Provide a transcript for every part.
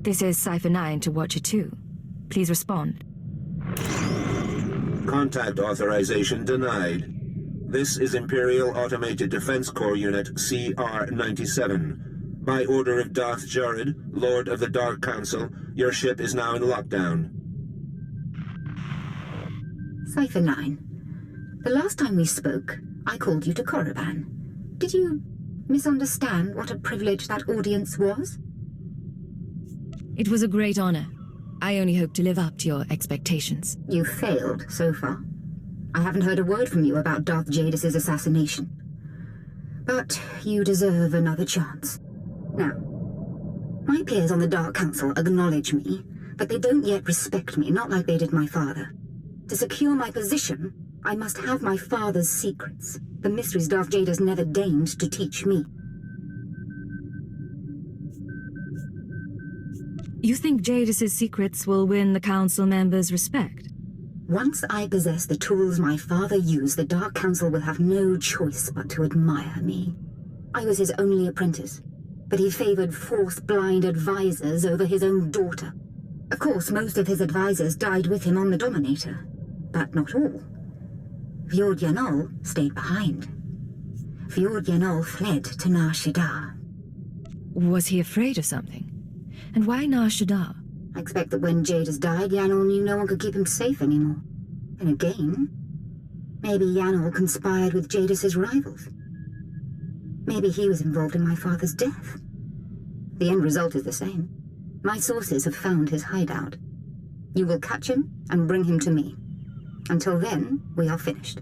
This is Cipher 9 to Watcher 2. Please respond. Contact authorization denied. This is Imperial Automated Defense Corps Unit CR-97. By order of Darth Zhorrid, Lord of the Dark Council, your ship is now in lockdown. Cipher 9. The last time we spoke, I called you to Korriban. Did you misunderstand what a privilege that audience was? It was a great honor. I only hope to live up to your expectations. You failed so far. I haven't heard a word from you about Darth Jadis's assassination. But you deserve another chance. Now, my peers on the Dark Council acknowledge me, but they don't yet respect me, not like they did my father. To secure my position, I must have my father's secrets, the mysteries Darth Jadis never deigned to teach me. You think Jadis's secrets will win the Council members' respect? Once I possess the tools my father used, the Dark Council will have no choice but to admire me. I was his only apprentice, but he favored Force-blind advisors over his own daughter. Of course, most of his advisors died with him on the Dominator, but not all. Fjord Yanol stayed behind. Fjord Yanol fled to Nar Shaddaa. Was he afraid of something? And why Nar Shaddaa? I expect that when Jadis died, Yanol knew no one could keep him safe anymore. And again, maybe Yanol conspired with Jadis's rivals. Maybe he was involved in my father's death. The end result is the same. My sources have found his hideout. You will catch him and bring him to me. Until then, we are finished.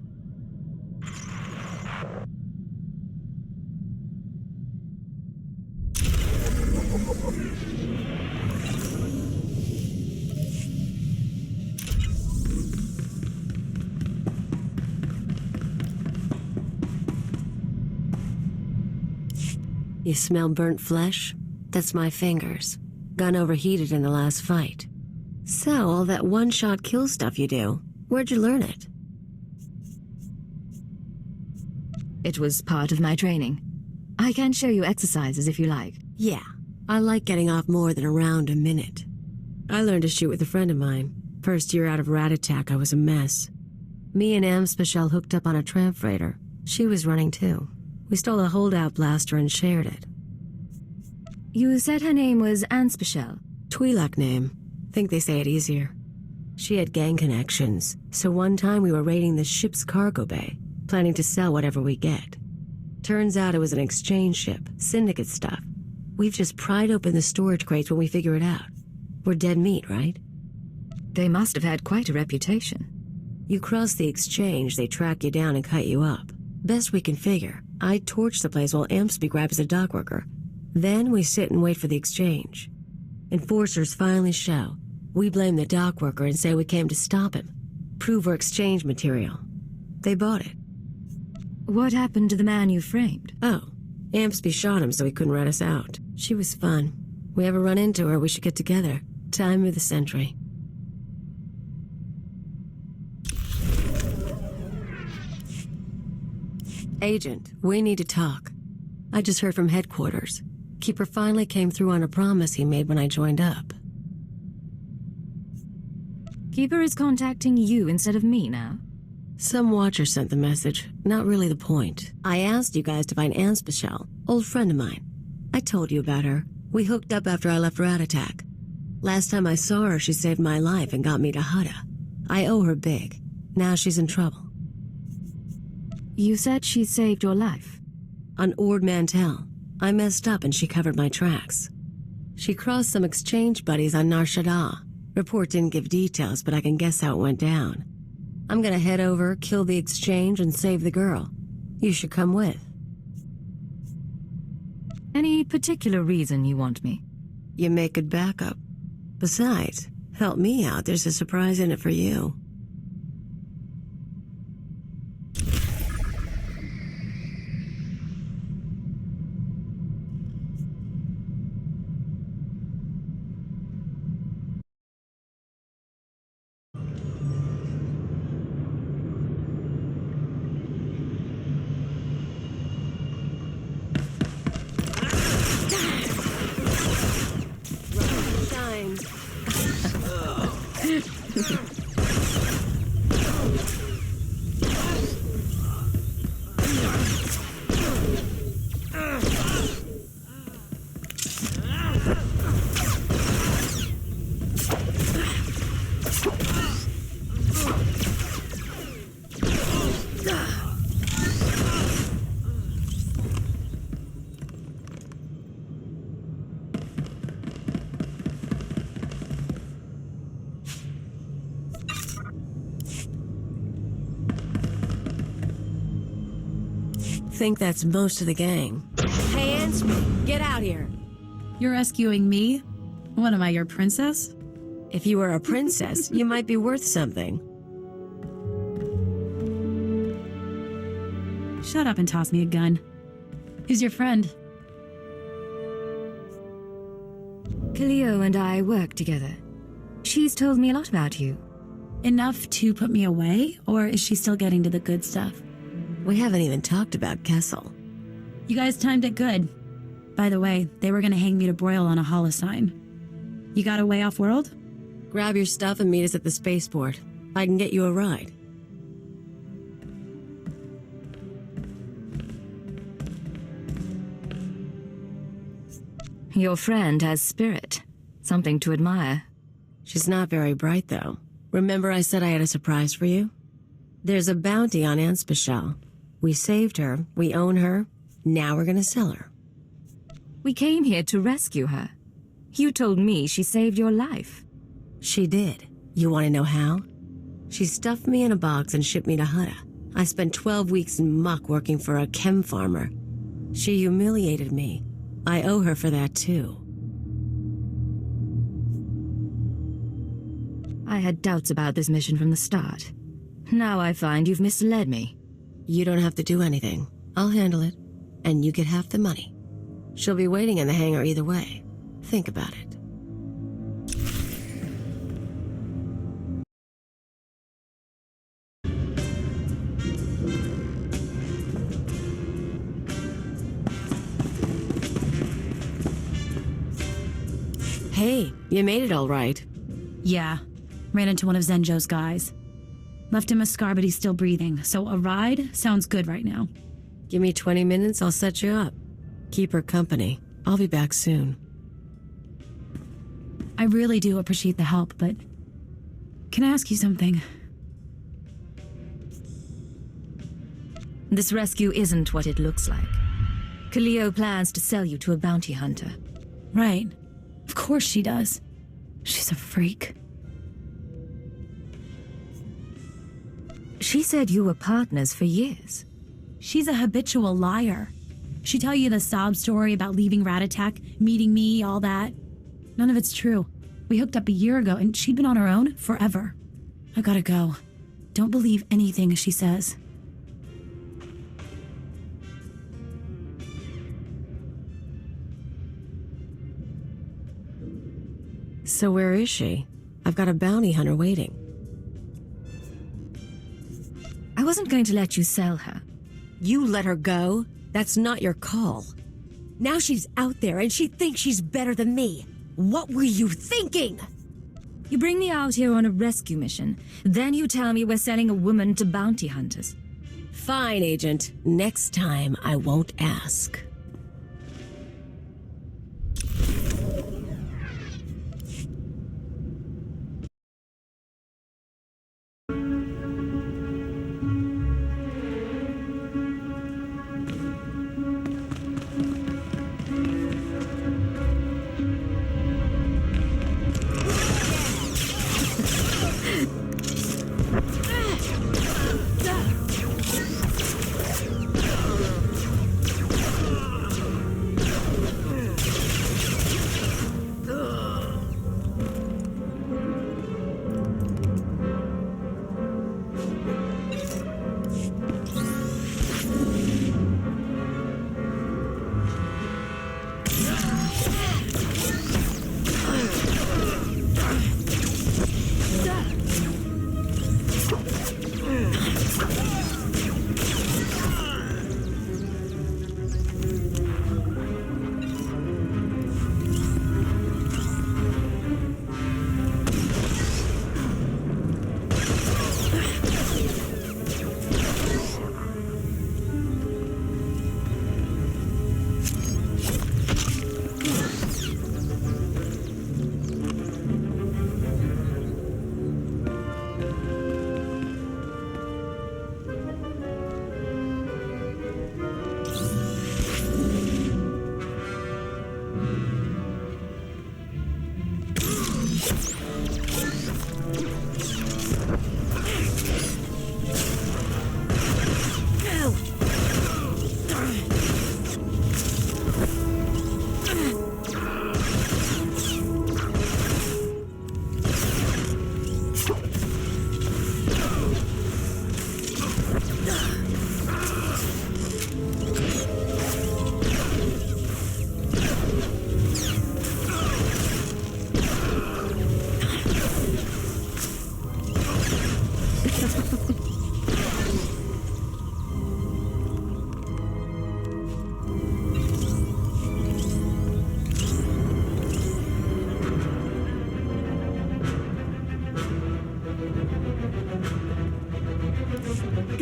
You smell burnt flesh? That's my fingers. Gun overheated in the last fight. So, all that one-shot kill stuff you do, where'd you learn it? It was part of my training. I can show you exercises if you like. Yeah, I like getting off more than a round a minute. I learned to shoot with a friend of mine. First year out of Rat Attack, I was a mess. Me and Amspecial hooked up on a tramp freighter. She was running too. We stole a holdout blaster and shared it. You said her name was Amspecial. Twi'lek name. Think they say it easier. She had gang connections, so one time we were raiding the ship's cargo bay, planning to sell whatever we get. Turns out it was an exchange ship, syndicate stuff. We've just pried open the storage crates when we figure it out. We're dead meat, right? They must have had quite a reputation. You cross the exchange, they track you down and cut you up. Best we can figure, I torch the place while Ampsby grabs a dock worker. Then we sit and wait for the exchange. Enforcers finally show. We blame the dock worker and say we came to stop him. Prove we're exchange material. They bought it. What happened to the man you framed? Oh, Ampsby shot him so he couldn't rat us out. She was fun. We ever run into her, we should get together. Time of the century. Agent, we need to talk. I just heard from headquarters. Keeper finally came through on a promise he made when I joined up. Keeper is contacting you instead of me now? Some watcher sent the message. Not really the point. I asked you guys to find Amspecial, old friend of mine. I told you about her. We hooked up after I left Rat Attack. Last time I saw her, she saved my life and got me to Hutta. I owe her big. Now she's in trouble. You said she saved your life? On Ord Mantell. I messed up and she covered my tracks. She crossed some exchange buddies on Nar Shaddaa. Report didn't give details, but I can guess how it went down. I'm gonna head over, kill the exchange, and save the girl. You should come with. Any particular reason you want me? You make good backup. Besides, help me out, there's a surprise in it for you. Think that's most of the gang. Hey, Ansby, get out here. You're rescuing me? What am I, your princess? If you were a princess, you might be worth something. Shut up and toss me a gun. Who's your friend? Cleo and I work together. She's told me a lot about you. Enough to put me away, or is she still getting to the good stuff? We haven't even talked about Kessel. You guys timed it good. By the way, they were gonna hang me to broil on a holocene. You got a way off-world? Grab your stuff and meet us at the spaceport. I can get you a ride. Your friend has spirit. Something to admire. She's not very bright, though. Remember I said I had a surprise for you? There's a bounty on Anspecial. We saved her, we own her, now we're gonna sell her. We came here to rescue her. You told me she saved your life. She did. You want to know how? She stuffed me in a box and shipped me to Hutta. I spent 12 weeks in muck working for a chem farmer. She humiliated me. I owe her for that, too. I had doubts about this mission from the start. Now I find you've misled me. You don't have to do anything. I'll handle it. And you get half the money. She'll be waiting in the hangar either way. Think about it. Hey, you made it all right. Yeah. Ran into one of Zenjo's guys. Left him a scar, but he's still breathing, so a ride sounds good right now. Give me 20 minutes, I'll set you up. Keep her company. I'll be back soon. I really do appreciate the help, but can I ask you something? This rescue isn't what it looks like. Cleo plans to sell you to a bounty hunter. Right. Of course she does. She's a freak. She said you were partners for years. She's a habitual liar. She tell you the sob story about leaving Rat Attack, meeting me, all that. None of it's true. We hooked up a year ago and she'd been on her own forever. I gotta go. Don't believe anything she says. So where is she? I've got a bounty hunter waiting. I wasn't going to let you sell her. You let her go? That's not your call. Now she's out there and she thinks she's better than me. What were you thinking? You bring me out here on a rescue mission, then you tell me we're selling a woman to bounty hunters. Fine, Agent. Next time I won't ask.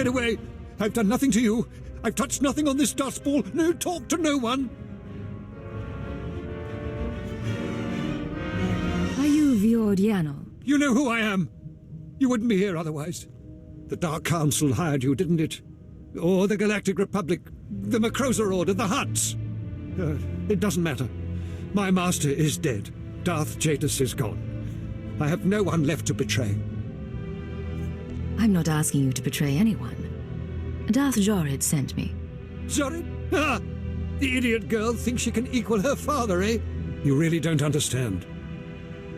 Get away! I've done nothing to you. I've touched nothing on this dust ball. No talk to no one. Are you Zhorrid? You know who I am. You wouldn't be here otherwise. The Dark Council hired you, didn't it? Or the Galactic Republic, the Macrosa Order, the Hutts. It doesn't matter. My master is dead. Darth Jadis is gone. I have no one left to betray. I'm not asking you to betray anyone. Darth Zhorrid sent me. Zhorrid? Ah! The idiot girl thinks she can equal her father, eh? You really don't understand.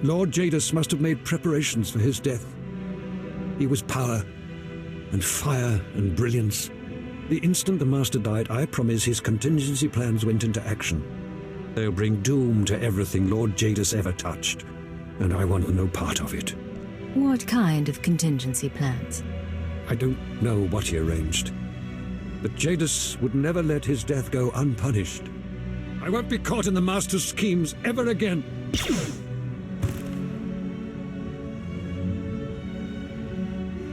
Lord Jadis must have made preparations for his death. He was power, and fire, and brilliance. The instant the Master died, I promise his contingency plans went into action. They'll bring doom to everything Lord Jadis ever touched, and I want no part of it. What kind of contingency plans? I don't know what he arranged, but Jadis would never let his death go unpunished. I won't be caught in the Master's schemes ever again.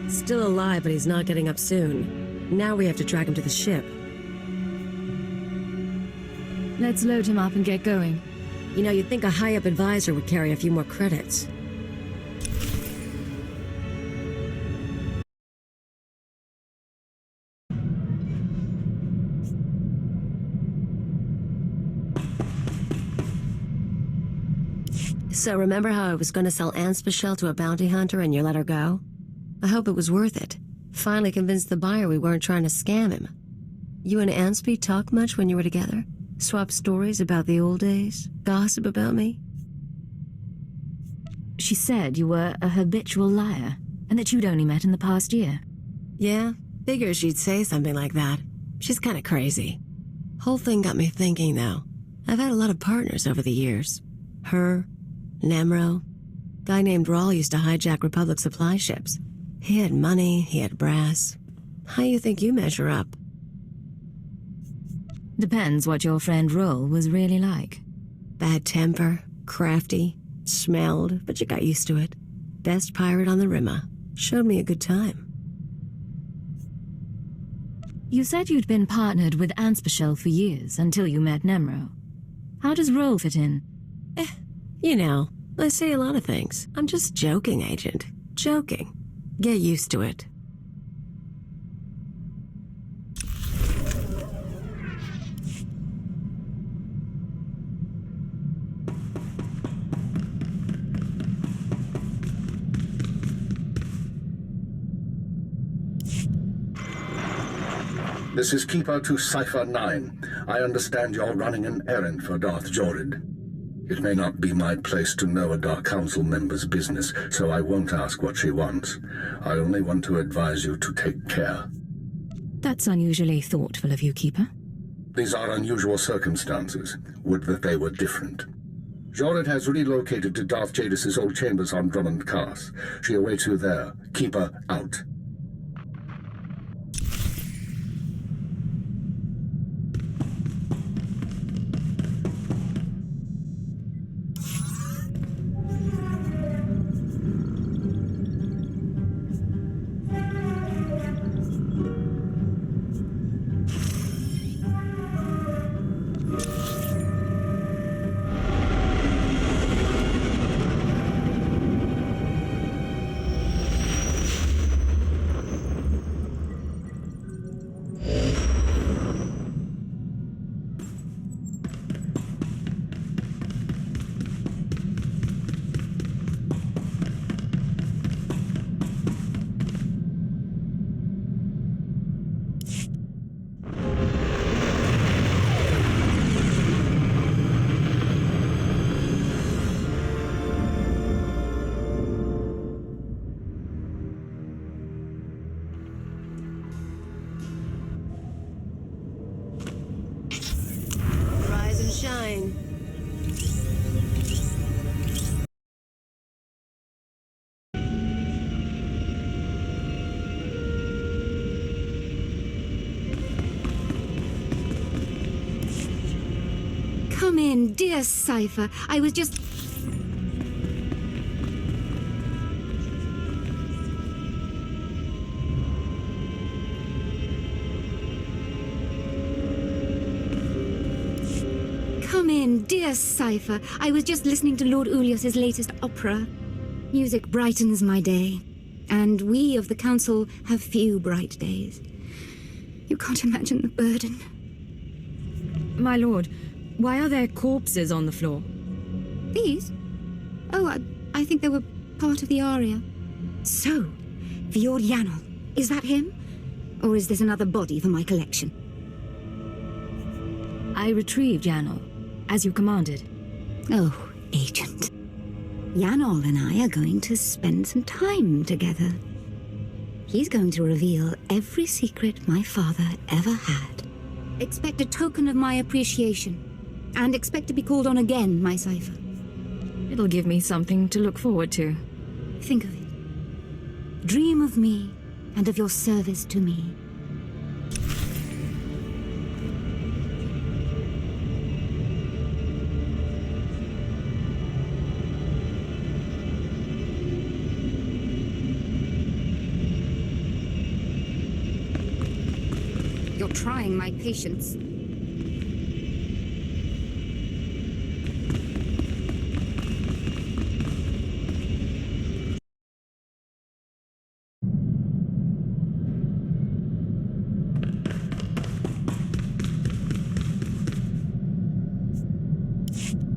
Still alive, but he's not getting up soon. Now we have to track him to the ship. Let's load him up and get going. You know, you'd think a high-up advisor would carry a few more credits. So remember how I was going to sell Anspecial to a bounty hunter and you let her go? I hope it was worth it. Finally convinced the buyer we weren't trying to scam him. You and Anspe talk much when you were together? Swap stories about the old days? Gossip about me? She said you were a habitual liar, and that you'd only met in the past year. Yeah, figures she'd say something like that. She's kind of crazy. Whole thing got me thinking, though. I've had a lot of partners over the years. Her, Nemro. Guy named Rawl used to hijack Republic supply ships. He had money, he had brass. How you think you measure up? Depends what your friend Rawl was really like. Bad temper, crafty, smelled, but you got used to it. Best pirate on the Rimma. Showed me a good time. You said you'd been partnered with Anspecial for years, until you met Nemro. How does Rawl fit in? You know, I say a lot of things. I'm just joking, Agent. Joking. Get used to it. This is Keeper to Cipher 9. I understand you're running an errand for Darth Zhorrid. It may not be my place to know a Dark Council member's business, so I won't ask what she wants. I only want to advise you to take care. That's unusually thoughtful of you, Keeper. These are unusual circumstances. Would that they were different. Zhorrid has relocated to Darth Jadis' old chambers on Drummond Cars. She awaits you there. Keeper out. Come in, dear Cipher. I was just... Come in, dear Cypher. I was just listening to Lord Ulias's latest opera. Music brightens my day, and we of the Council have few bright days. You can't imagine the burden. My lord, why are there corpses on the floor? These? Oh, I think they were part of the aria. So, Vioryanol, is that him? Or is this another body for my collection? I retrieved Yanol, as you commanded. Oh, Agent. Yanol and I are going to spend some time together. He's going to reveal every secret my father ever had. Expect a token of my appreciation. And expect to be called on again, my Cypher. It'll give me something to look forward to. Think of it. Dream of me and of your service to me. You're trying my patience.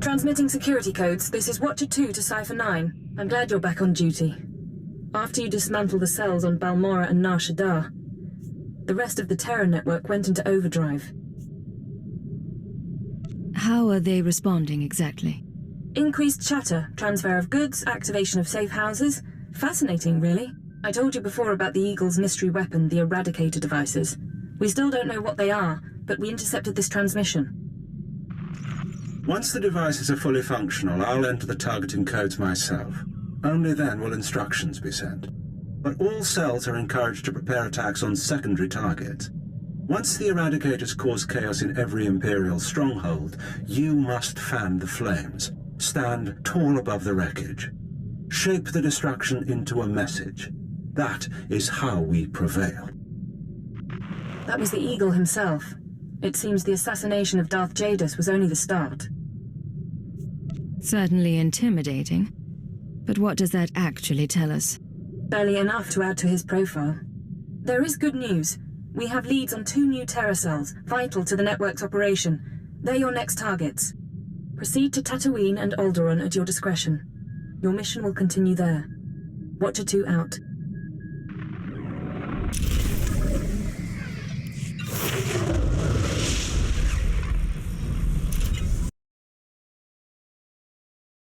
Transmitting security codes. This is Watcher 2 to Cypher 9. I'm glad you're back on duty. After you dismantle the cells on Balmora and Nar Shaddaa, the rest of the Terror network went into overdrive. How are they responding exactly? Increased chatter, transfer of goods, activation of safe houses. Fascinating, really. I told you before about the Eagle's mystery weapon, the Eradicator devices. We still don't know what they are, but we intercepted this transmission. Once the devices are fully functional, I'll enter the targeting codes myself. Only then will instructions be sent. But all cells are encouraged to prepare attacks on secondary targets. Once the Eradicators cause chaos in every Imperial stronghold, you must fan the flames. Stand tall above the wreckage. Shape the destruction into a message. That is how we prevail. That was the Eagle himself. It seems the assassination of Darth Jadis was only the start. Certainly intimidating. But what does that actually tell us? Barely enough to add to his profile. There is good news. We have leads on 2 new Terror cells, vital to the network's operation. They're your next targets. Proceed to Tatooine and Alderaan at your discretion. Your mission will continue there. Watcher 2 out.